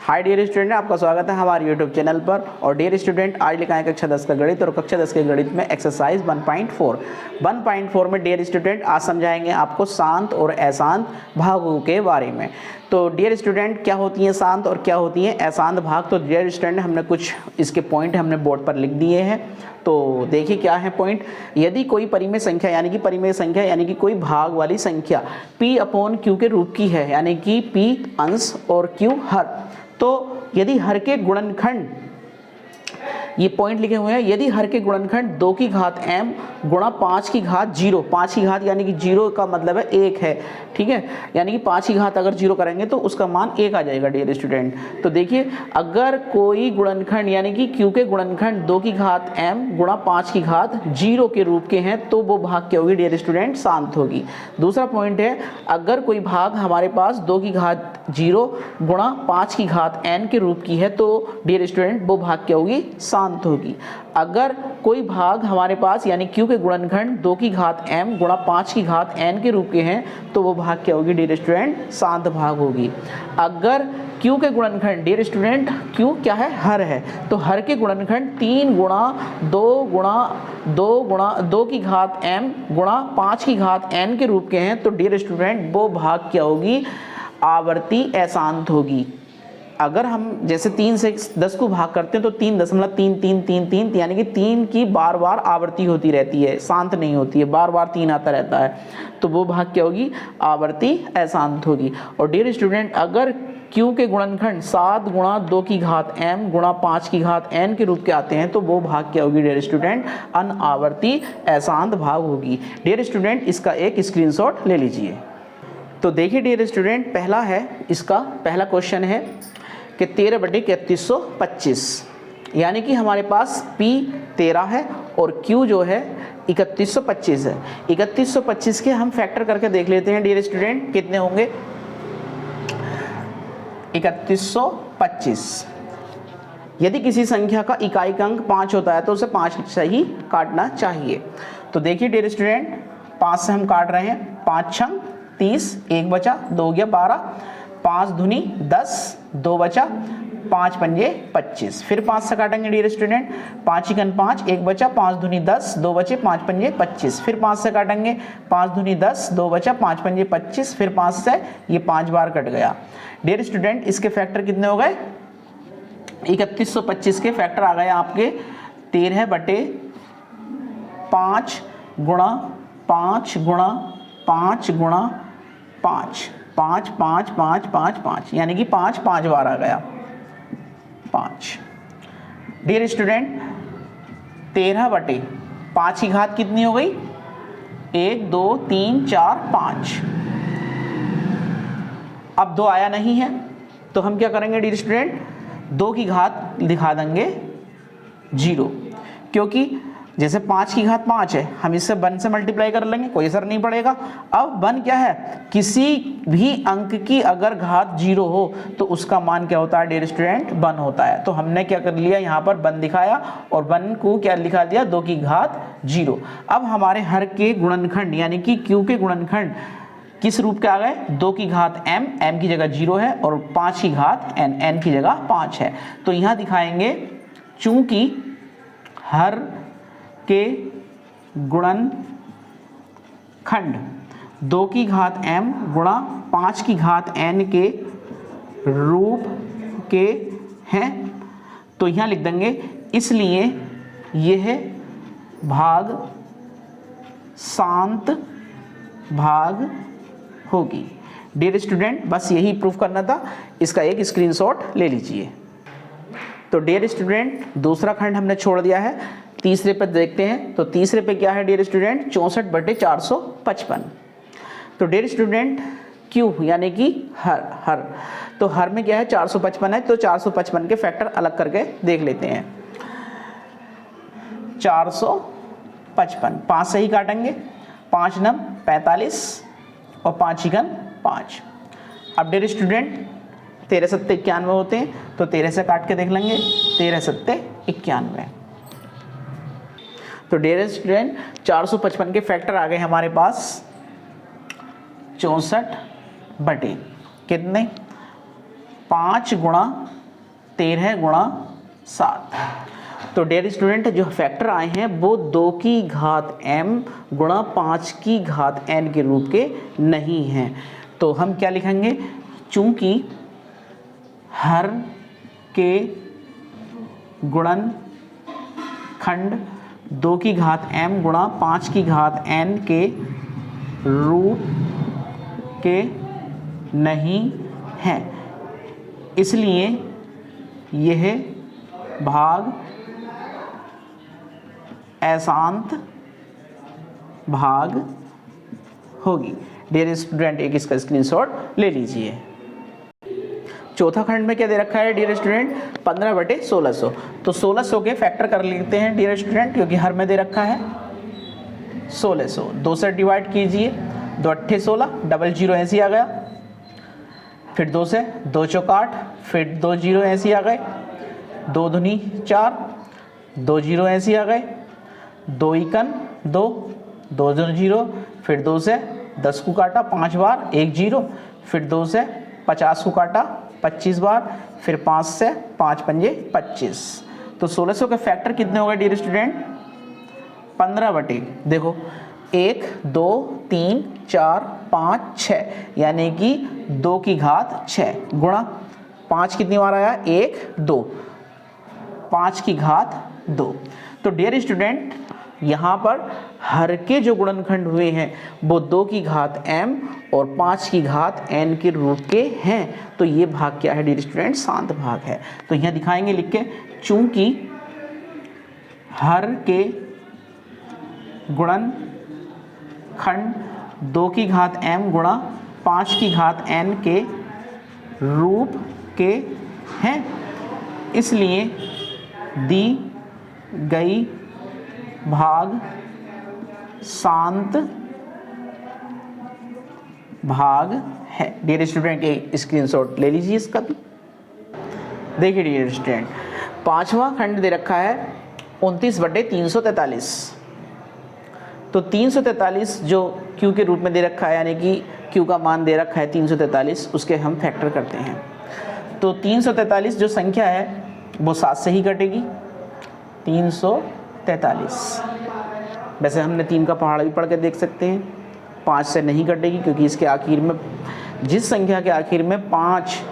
Hi dear student, आपका स्वागत है हमारे यूट्यूब चैनल पर। और डियर स्टूडेंट, आज लिखा है कक्षा 10 का गणित और कक्षा 10 के गणित में एक्सरसाइज 1.4 में डियर स्टूडेंट आज समझाएंगे आपको शांत और अशांत भागों के बारे में। तो डियर स्टूडेंट, क्या होती हैं शांत और क्या होती हैं अशांत भाग? तो डियर स्टूडेंट, हमने कुछ इसके पॉइंट हमने बोर्ड पर लिख दिए हैं। तो देखिए क्या है पॉइंट। यदि कोई परिमेय संख्या यानी कि कोई भाग वाली संख्या P/Q के रूप की है, यानी कि P अंश और Q हर, तो यदि हर के गुणनखंड, ये पॉइंट लिखे हुए हैं, यदि हर के गुणनखंड 2 की घात m गुणा 5 की घात 0, 5 की घात यानी कि 0 का मतलब है 1 है, ठीक है, यानी कि 5 की घात अगर 0 करेंगे तो उसका मान 1 आ जाएगा डियर स्टूडेंट। तो देखिए, अगर कोई गुणनखंड यानी कि q के गुणनखंड 2 की घात m गुणा 5 की घात 0 के रूप के हैं तो वो भाग क्या होगी डियर स्टूडेंट? शांत होगी। दूसरा पॉइंट है, अगर कोई भाग हमारे पास 2 की घात 0 गुणा 5 की घात n के रूप की है तो डियर स्टूडेंट वो भाग क्या होगी? शांत होगी। अगर कोई भाग हमारे पास यानी q के गुणनखंड 2 की घात m गुणा 5 की घात n के रूप के हैं तो वो भाग क्या होगी डियर स्टूडेंट? शांत भाग होगी। अगर q के गुणनखंड, डियर स्टूडेंट q क्या है? हर है, तो हर के गुणनखंड 3 गुणा 2 की घात m गुणा 5 की घात n के रूप के हैं तो डियर स्टूडेंट वो भाग क्या होगी? आवर्ती अशांत होगी। अगर हम जैसे 3 से 10 को भाग करते हैं तो 3.333 यानी कि 3 की बार बार आवर्ती होती रहती है, शांत नहीं होती है, बार बार 3 आता रहता है, तो वो भाग क्या होगी? आवर्ती अशांत होगी। और डियर स्टूडेंट, अगर q के गुणनखंड 7 गुणा 2 की घात m गुणा 5 की घात n के रूप के आते हैं तो वो भाग क्या होगी डियर स्टूडेंट? अनावर्ती अशांत भाग होगी। डियर स्टूडेंट, इसका एक स्क्रीनशॉट ले लीजिए। तो देखिए डियर स्टूडेंट, पहला है, इसका पहला क्वेश्चन है कि 13/3125, यानी कि हमारे पास P 13 है और Q जो है 3125 है। 3125 के हम फैक्टर करके देख लेते हैं डियर स्टूडेंट, कितने होंगे? 3125, यदि किसी संख्या का इकाई अंक 5 होता है तो उसे 5 से ही काटना चाहिए। तो देखिए डियर स्टूडेंट, 5 से हम काट रहे हैं, 5 छंग 30, 1 बचा, 2 गया 12, 5 दूनी 10, 2 बचा, 5 पंजे 25। फिर 5 से काटेंगे डियर स्टूडेंट, 5 एकन 5, 1 बचा, 5 दूनी 10, 2 बचे, 5 पंजे 25। फिर 5 से काटेंगे, 5 दूनी 10, 2 बचा, 5 पंजे 25। फिर 5 से ये 5 बार कट गया। डियर स्टूडेंट, इसके फैक्टर कितने हो गए? 3125 के फैक्टर आ गए आपके 13/5 गुणा 5 गुणा 5 गुणा 5, 5 5 5 5 5, यानी कि 5 बार आ गया 5। डियर स्टूडेंट, 13/5 की घात कितनी हो गई? 1 2 3 4 5। अब 2 आया नहीं है तो हम क्या करेंगे डियर स्टूडेंट? 2 की घात दिखा देंगे 0, क्योंकि जैसे 5 की घात 5 है, हम इससे 1 से मल्टीप्लाई कर लेंगे, कोई असर नहीं पड़ेगा। अब 1 क्या है? किसी भी अंक की अगर घात 0 हो तो उसका मान क्या होता है डियर स्टूडेंट? 1 होता है। तो हमने क्या कर लिया, यहाँ पर 1 दिखाया और 1 को क्या लिखा दिया? 2 की घात 0। अब हमारे हर के गुणनखंड यानी कि q के गुणनखंड किस रूप के आ गए? 2 की घात m की जगह 0 है और 5 की घात n की जगह 5 है। तो यहाँ दिखाएंगे, चूंकि हर के गुणनखंड 2 की घात m गुणा 5 की घात n के रूप के हैं तो यहाँ लिख देंगे, इसलिए यह भाग शांत भाग होगी। डियर स्टूडेंट, बस यही प्रूफ करना था, इसका एक स्क्रीनशॉट ले लीजिए। तो डियर स्टूडेंट, दूसरा खंड हमने छोड़ दिया है, तीसरे पे देखते हैं। तो तीसरे पे क्या है डियर स्टूडेंट? 64/455। तो डियर स्टूडेंट, Q यानी कि हर, तो हर में क्या है? 455 है, तो 455 के फैक्टर अलग करके देख लेते हैं। 455, 5 से ही काटेंगे, 5 नम 45 और 5 एकन 5। अब डियर स्टूडेंट, 13 सत्ते 91 होते हैं, तो 13 से काट के देख लेंगे, 13 सत्ते 91। तो डियर स्टूडेंट, 455 के फैक्टर आ गए हमारे पास 64 बटे कितने 5 गुणा 13 गुणा 7। तो डियर स्टूडेंट जो फैक्टर आए हैं वो 2 की घात m गुणा 5 की घात n के रूप के नहीं हैं। तो हम क्या लिखेंगे, चूंकि हर के गुणनखंड 2 की घात m गुणा 5 की घात n के रूप के नहीं है, इसलिए यह भाग अशांत भाग होगी। डियर स्टूडेंट एक इसका स्क्रीनशॉट ले लीजिए। चौथा खंड में क्या दे रखा है डियर स्टूडेंट, 15/1600। तो 1600 के फैक्टर कर लेते हैं डियर स्टूडेंट, क्योंकि हर में दे रखा है 1600। 2 से डिवाइड कीजिए, 2 8 16, डबल 0 ऐसी आ गया। फिर 2 से 2 चौक 8, फिर 2 0 ऐसी आ गए। 2 दूनी 4, 2 0 ऐसी आ गए। 2 इकन 2, 2 दूनी 0, फिर 2 से 10 को काटा 5 बार, 1 0, फिर 2 से 50 को काटा 25 बार, फिर 5 से 5 पंजे 25। तो 1600 के फैक्टर कितने हो गए डियर स्टूडेंट, 15 देखो 1 2 3 4 5 6, यानी कि 2 की घात 6 गुणा 5 कितनी बार आया, 1 2, 5 की घात 2। तो डियर स्टूडेंट यहाँ पर हर के जो गुणनखंड हुए हैं वो 2 की घात m और 5 की घात n के रूप के हैं। तो ये भाग क्या है डियर स्टूडेंट, शांत भाग है। तो यहाँ दिखाएंगे लिख के, चूंकि हर के गुणनखंड 2 की घात m गुणा 5 की घात n के रूप के हैं, इसलिए दी गई भाग शांत भाग है। डियर स्टूडेंट एक स्क्रीनशॉट ले लीजिए इसका। देखिए डियर स्टूडेंट, 5वां खंड दे रखा है 29/343। तो 343 जो q के रूप में दे रखा है, यानी कि q का मान दे रखा है 343, उसके हम फैक्टर करते हैं। तो 343 जो संख्या है वो 7 से ही कटेगी, 343। वैसे हमने 3 का पहाड़ा भी पढ़ के देख सकते हैं। 5 से नहीं कटेगी, क्योंकि इसके आखिर में, जिस संख्या के आखिर में 5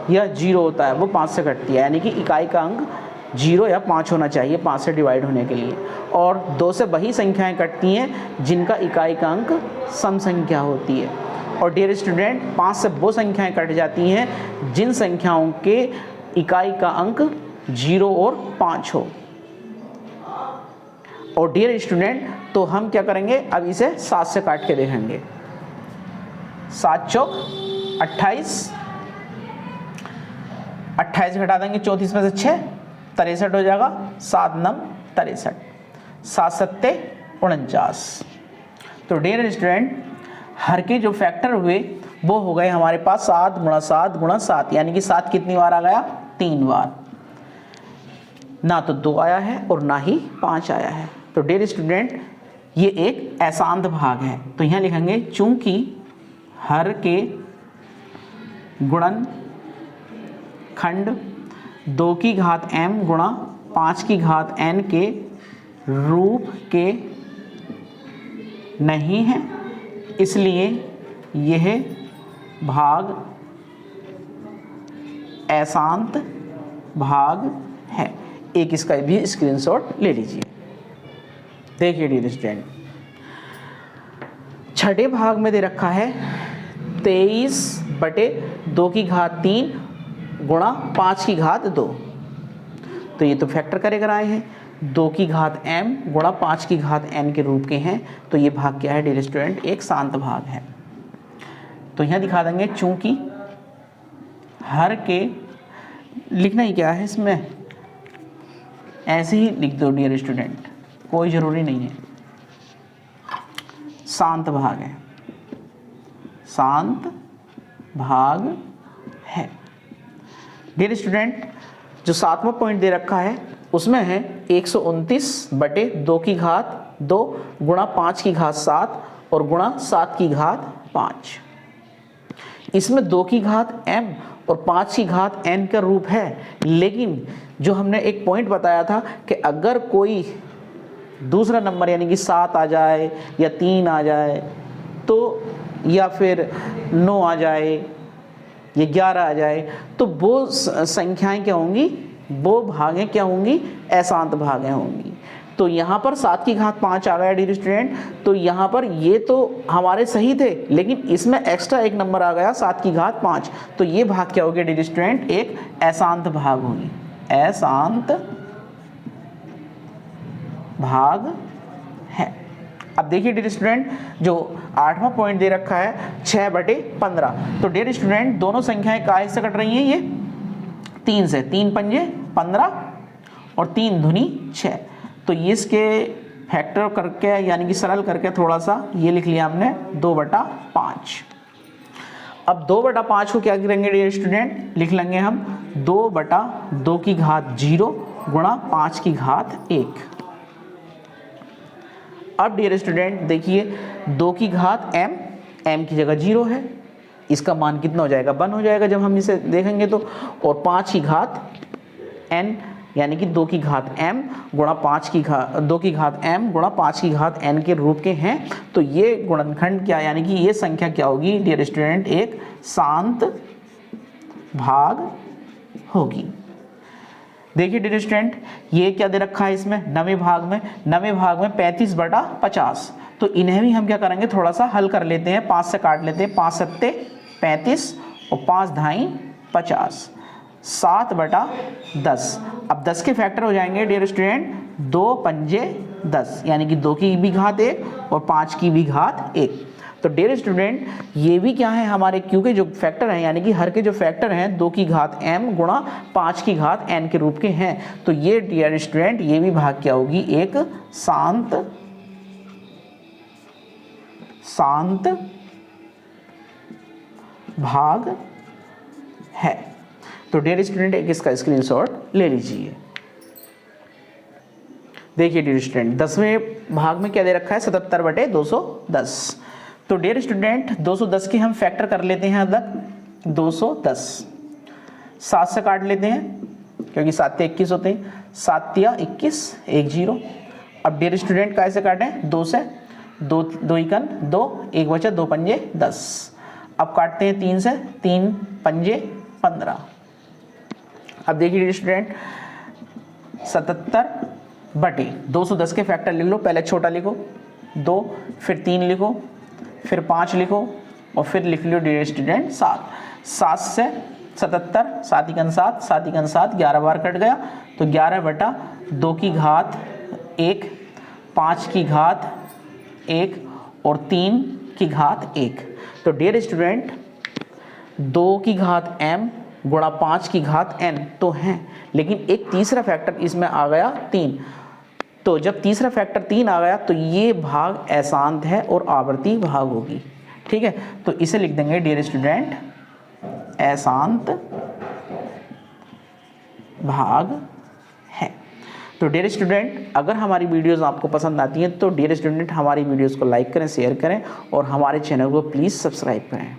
या 0 होता है वो 5 से कटती है, यानी कि इकाई का अंक 0 या 5 होना चाहिए 5 से डिवाइड होने के लिए। और 2 से वही संख्याएं कटती हैं जिनका इकाई का अंक सम संख्या होती है। और डियर स्टूडेंट 5 से वो संख्याएं कट जाती हैं जिन संख्याओं के इकाई का अंक 0 और 5 हो। और डियर स्टूडेंट तो हम क्या करेंगे, अब इसे 7 से काट के देखेंगे। 7 चौक 28, 28 घटा देंगे 34 में से 6, 63 हो जाएगा। 7 9 63, 7 7 49। तो डियर स्टूडेंट हर के जो फैक्टर हुए वो हो गए हमारे पास 7 गुणा 7 गुणा 7, यानी कि 7 कितनी बार आ गया, 3 बार। ना तो 2 आया है और ना ही 5 आया है। तो डियर स्टूडेंट ये एक अशांत भाग है। तो यहाँ लिखेंगे, चूंकि हर के गुणनखंड 2 की घात m गुणा 5 की घात n के रूप के नहीं है, इसलिए यह भाग अशांत भाग है। एक इसका भी स्क्रीनशॉट ले लीजिए। देखिए डियर स्टूडेंट, छठे भाग में दे रखा है 23/2 की घात 3 गुणा 5 की घात 2। तो ये तो फैक्टर करेकर आए हैं, 2 की घात m गुणा 5 की घात n के रूप के हैं। तो ये भाग क्या है डियर स्टूडेंट, एक शांत भाग है। तो यहाँ दिखा देंगे, चूंकि हर के, लिखना ही क्या है इसमें, ऐसे ही लिख दो डियर स्टूडेंट, कोई ज़रूरी नहीं है। शांत भाग है, शांत भाग है। डियर स्टूडेंट जो 7वां पॉइंट दे रखा है उसमें है 129/2 की घात 2 गुणा 5 की घात 7 और गुणा 7 की घात 5। इसमें 2 की घात m और 5 की घात n का रूप है, लेकिन जो हमने एक पॉइंट बताया था कि अगर कोई दूसरा नंबर यानी कि 7 आ जाए या 3 आ जाए तो, या फिर 9 आ जाए या 11 आ जाए, तो वो संख्याएं क्या होंगी, वो भागें क्या होंगी, अशांत भागें होंगी। तो यहाँ पर 7 की घात 5 आ गया डियर स्टूडेंट, तो यहाँ पर ये तो हमारे सही थे, लेकिन इसमें एक्स्ट्रा एक नंबर आ गया 7 की घात 5, तो ये भाग क्या हो गया डियर स्टूडेंट, एक अशांत भाग होगी, अशांत भाग है। अब देखिए डियर स्टूडेंट, जो 8वां पॉइंट दे रखा है 6/15, तो डियर स्टूडेंट दोनों संख्याएं काय से कट रही हैं, ये 3 से, 3 पंजे 15 और 3 दूनी 6, तो ये इसके फैक्टर करके यानी कि सरल करके थोड़ा सा ये लिख लिया हमने 2/5। अब 2/5 को क्या करेंगे डियर स्टूडेंट, लिख लेंगे हम 2/2 की घात 0 गुणा 5 की घात 1। अब डियर स्टूडेंट देखिए 2 की घात m की जगह 0 है, इसका मान कितना हो जाएगा, 1 हो जाएगा जब हम इसे देखेंगे तो, और 5 की घात n यानी कि 2 की घात m गुणा 5 की घात 2 की घात m गुणा 5 की घात n के रूप के हैं, तो ये गुणनखंड क्या यानी कि ये संख्या क्या होगी डियर स्टूडेंट, एक शांत भाग होगी। देखिए डियर स्टूडेंट, ये क्या दे रखा है इसमें, नवे भाग में 35/50, तो इन्हें भी हम क्या करेंगे, थोड़ा सा हल कर लेते हैं, 5 से काट लेते हैं, 5 सत्ते 35 और 5 ढाई 50, 7/10। अब 10 के फैक्टर हो जाएंगे डियर स्टूडेंट, 2 पंजे 10 यानी कि 2 की भी घात 1 और 5 की भी घात 1। तो डियर स्टूडेंट ये भी क्या है हमारे क्यू के जो फैक्टर हैं, यानी कि हर के जो फैक्टर हैं 2 की घात m गुणा 5 की घात n के रूप के हैं, तो ये डियर स्टूडेंट ये भी भाग क्या होगी, एक शांत भाग है। तो डियर स्टूडेंट एक इसका स्क्रीनशॉट ले लीजिए। देखिए डियर स्टूडेंट 10वें भाग में क्या दे रखा है, 77/210। तो डियर स्टूडेंट 210 के हम फैक्टर कर लेते हैं अलग, 210 7 से काट लेते हैं क्योंकि 7 से 21 होते हैं, 7 या 21 1 0। अब डियर स्टूडेंट कैसे काटें, 2 से, 2 2 इकन 2 1 बचा, 2 पंजे 10। अब काटते हैं 3 से, 3 पंजे 15। अब देखिए डियर स्टूडेंट 77/210 के फैक्टर लिख लो, पहले छोटा लिखो 2, फिर 3 लिखो, फिर 5 लिखो और फिर लिख लो डियर स्टूडेंट 7। 7 से 77, 7 इकन 7, 7 इकन 7, 11 बार कट गया, तो 11/2 की घात 1, 5 की घात 1 और 3 की घात 1। तो डियर स्टूडेंट 2 की घात m गुणा 5 की घात n तो हैं, लेकिन एक तीसरा फैक्टर इसमें आ गया 3। तो जब तीसरा फैक्टर 3 आ गया तो ये भाग अशांत है और आवर्ती भाग होगी, ठीक है। तो इसे लिख देंगे डियर स्टूडेंट अशांत भाग है। तो डियर स्टूडेंट अगर हमारी वीडियोस आपको पसंद आती हैं तो डियर स्टूडेंट हमारी वीडियोस को लाइक करें, शेयर करें और हमारे चैनल को प्लीज़ सब्सक्राइब करें।